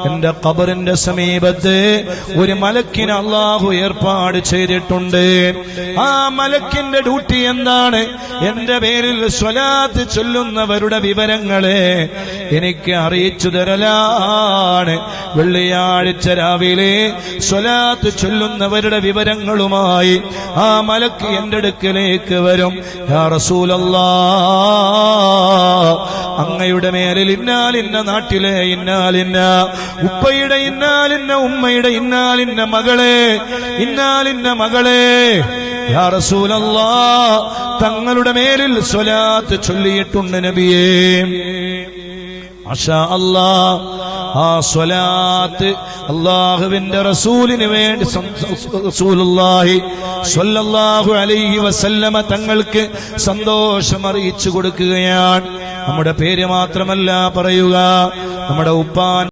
എന്റെ ഖബറിന്റെ സമീപത്ത് ഒരു മലക്കിനെ അല്ലാഹു ഏർപ്പാട് ചെയ്തിട്ടുണ്ട്. ആ മലക്കിന്റെ ഡ്യൂട്ടി എന്താണ്? എന്റെ പേരിൽ സ്വലാത്ത് ചൊല്ലുന്നവരുടെ വിവരങ്ങളെ എനിക്ക് അറിയിച്ചു തരലാണ്. വെള്ളിയാഴ്ച രാവിലെ സ്വലാത്ത് ചൊല്ലുന്നവരുടെ വിവരങ്ങളുമായി ആ മലക്ക് എന്റെ അടുക്കലേക്ക് വരും. യാ റസൂലല്ലാഹ്, അങ്ങയുടെ മേലിൽ ഇന്നാലിന്ന നാട്ടിലെ ഇന്നാലിന്ന ഉപ്പയുടെ ഇന്നാലിന്ന ഉമ്മയുടെ ഇന്നാലിന്ന മകളെ യാ റസൂലല്ലാഹ്, തങ്ങളുടെ മേലിൽ സ്വലാത്ത് ചൊല്ലിയിട്ടുണ്ട് നബിയേ. മാഷാ അല്ലാഹ്, ആ സ്വലാത്ത് അല്ലാഹുവിന്റെ റസൂലിന് വേണ്ടി റസൂലുള്ളാഹി സ്വല്ലല്ലാഹു അലൈഹി വസല്ലമ തങ്ങൾക്ക് സന്തോഷം അറിയിച്ചു കൊടുക്കുകയാണ്. നമ്മുടെ പേര് മാത്രമല്ല പറയുക, നമ്മുടെ ഉപ്പാൻ